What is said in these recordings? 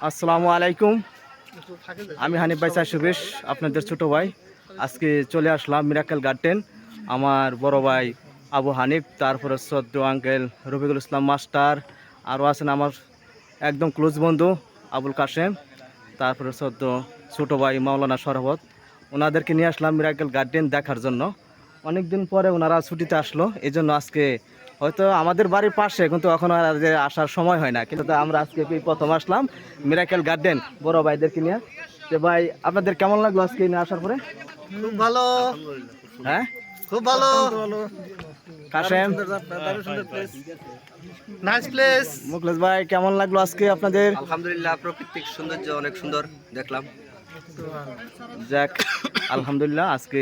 আসসালামু আলাইকুম। আমি হানিফ ভাই চারশোবিশ, আপনাদের ছোট ভাই। আজকে চলে আসলাম মিরাকেল গার্ডেন। আমার বড় ভাই আবু হানিফ, তারপরে সদ্য আঙ্কেল রফিকুল ইসলাম মাস্টার, আরও আছেন আমার একদম ক্লোজ বন্ধু আবুল কাশেম, তারপরে সদ্য ছোট ভাই মাওলানা শরবত। ওনাদেরকে নিয়ে আসলাম মিরাকেল গার্ডেন দেখার জন্য। অনেক দিন পরে ওনারা ছুটিতে আসলো, এই জন্য আজকে হয়তো আমাদের বাড়ির পাশে, কিন্তু এখন আর আসার সময় হয় না, কিন্তু আমরা আজকে প্রথম আসলাম মিরাকেল গার্ডেন বড় ভাইদেরকে নিয়ে। তো ভাই, আপনাদের কেমন লাগলো আজকে নিয়ে আসার পরে? খুব ভালো। হ্যাঁ, খুব ভালো। Kashem, nice place. মুখলেস ভাই, কেমন লাগলো আজকে আপনাদের? আলহামদুলিল্লাহ, প্রাকৃতিক সৌন্দর্য অনেক সুন্দর দেখলাম। যাক, আলহামদুলিল্লাহ। আজকে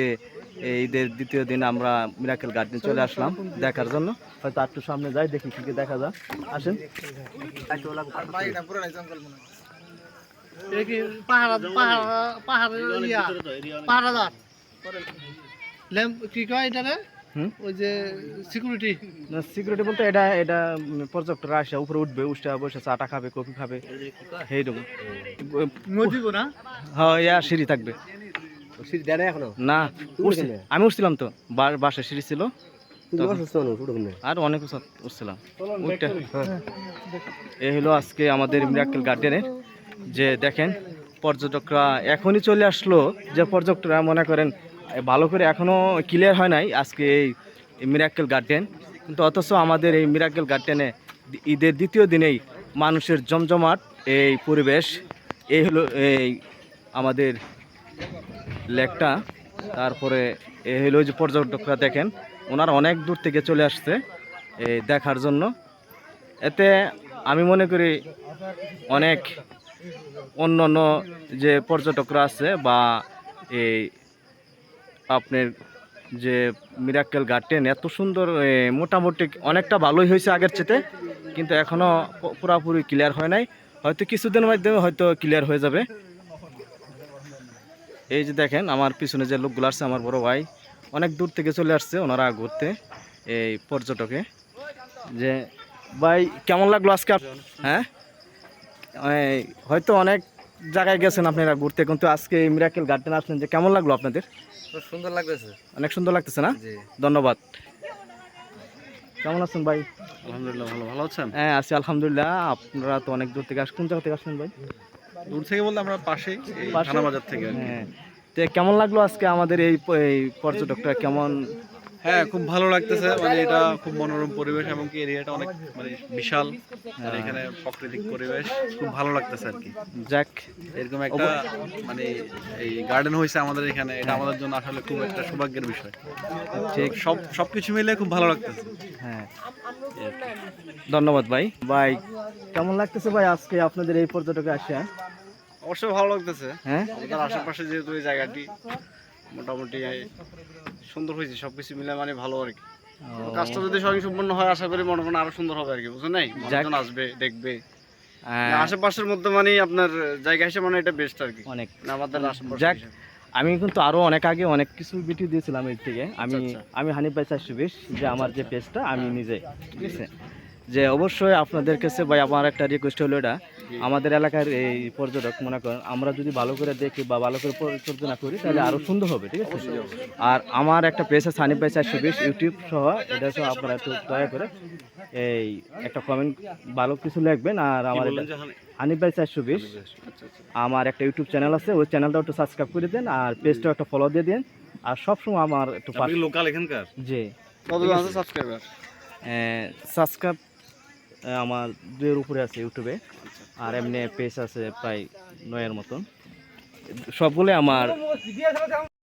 এই ঈদের দ্বিতীয় দিন আমরা মিরাকেল গার্ডেন চলে আসলাম দেখার জন্য। হয়তো একটু সামনে যাই, দেখি কি কি দেখা যায়। আসেন। ওই যে সিকিউরিটি সিকিউরিটি বলতে এটা এটা পর্যটকরা আসে, উপরে উঠবে, উঠে বসে চাটা খাবে, কফি খাবে, সেইরকম। না হ্যাঁ, ইয়া সিঁড়ি থাকবে এখনো না? আমি উঠছিলাম তো, বাসে সিঁড়ি ছিল আর অনেক উঠছিলাম। এই হলো আজকে আমাদের মিরাকেল গার্ডেনের। যে দেখেন, পর্যটকরা এখনই চলে আসলো। যে পর্যটকরা মনে করেন ভালো করে এখনো ক্লিয়ার হয় নাই আজকে এই মিরাকেল গার্ডেন, কিন্তু অথচ আমাদের এই মিরাকেল গার্ডেনে ঈদের দ্বিতীয় দিনেই মানুষের জমজমাট এই পরিবেশ। এই হলো এই আমাদের লেকটা। তারপরে এই হলো যে পর্যটকরা দেখেন, ওনারা অনেক দূর থেকে চলে আসছে এই দেখার জন্য। এতে আমি মনে করি অনেক অন্য অন্য যে পর্যটকরা আছে বা এই আপনার যে মিরাকেল গার্ডেন এত সুন্দর, মোটামুটি অনেকটা ভালোই হয়েছে আগের চেয়ে, কিন্তু এখনও পুরোপুরি ক্লিয়ার হয় নাই। হয়তো কিছুদিনের মাধ্যমে হয়তো ক্লিয়ার হয়ে যাবে। এই যে দেখেন, আমার পিছনে যে লোকগুলো আসছে, আমার বড় ভাই অনেক দূর থেকে চলে আসছে ওনারা ঘুরতে এই পর্যটকে। যে ভাই, কেমন লাগলো আজকে? হ্যাঁ, হয়তো অনেক জায়গায় গেছেন আপনারা ঘুরতে, কিন্তু আজকে এই মিরাকেল গার্ডেন আসলেন, যে কেমন লাগলো আপনাদের? খুব সুন্দর লাগতেছে। অনেক সুন্দর লাগতেছে না? ধন্যবাদ। কেমন আছেন ভাই? আলহামদুলিল্লাহ, ভালো। ভালো আছেন? হ্যাঁ, আছি আলহামদুলিল্লাহ। আপনারা তো অনেক দূর থেকে কোন জায়গা থেকে আসলেন ভাই? দূর থেকে বলতে আমরা পাশেই, থানা বাজার থেকে। হ্যাঁ, তো কেমন লাগলো আজকে আমাদের এই পর্যটকটা কেমন? হ্যাঁ, খুব ভালো লাগতেছে। মানে এটা খুব মনোরম পরিবেশ এবং কি এরিয়াটা অনেক মানে বিশাল, আর এখানে প্রাকৃতিক পরিবেশ খুব ভালো লাগতেছে আর কি। যাক, এরকম একটা মানে এই গার্ডেন হয়েছে আমাদের এখানে, এটা আমাদের জন্য আসলে খুব একটা সৌভাগ্যের বিষয়। ঠিক, সবকিছু মিলে খুব ভালো লাগতেছে। হ্যাঁ, ধন্যবাদ ভাই। ভাই, কেমন লাগতেছে ভাই আজকে আপনাদের এই পর্যটকে আসে? অবশ্যই ভালো লাগতেছে। হ্যাঁ, আমাদের আশেপাশে যেহেতু এই জায়গাটি মোটামুটি সুন্দর হয়েছে, সবকিছু মিলে মানে ভালো আর কি। কাজটা যদি সম্পূর্ণ হয়, আশা করি মনে করেন আরো সুন্দর হবে আর কি, বুঝছেন? নাই মানুষজন আসবে, দেখবে। আশেপাশের মধ্যে মানে আপনার জায়গা হিসেবে মানে এটা বেস্ট আর কি, অনেক আমাদের আশেপাশে। যাক, আমি কিন্তু আরো অনেক আগে অনেক কিছু ভিডিও দিয়েছিলাম এর থেকে। আমি হানিফ ভাই চারশোবিশ, যে আমার যে পেজটা আমি নিজে, ঠিক আছে? যে অবশ্যই আপনাদের কাছে ভাই আমার একটা রিকোয়েস্ট হলো, এটা আমাদের এলাকার এই পর্যটক মনে করেন আমরা যদি ভালো করে দেখি বা ভালো করে পরিচর্যা করি, তাহলে আরো সুন্দর হবে, ঠিক আছে? আর আমার একটা পেজ আছে হানিফ ভাই চারশোবিশ ইউটিউব সহ, এটা সহ আপনারা একটু দয়া করে এই একটা কমেন্ট ভালো কিছু লিখবেন। আর আমার হানিফ ভাই চারশোবিশ আমার একটা ইউটিউব চ্যানেল আছে, ওই চ্যানেলটা একটু সাবস্ক্রাইব করে দেন, আর পেজটা একটা ফলো দিয়ে দেন। আর সবসময় আমার একটু লোকাল এখানকার জি সাবস্ক্রাইবার সাবস্ক্রাইব আমার 2-এর উপরে আছে ইউটিউবে, আর এমনি পেজ আছে প্রায় 9-এর মতন। সবগুলো আমার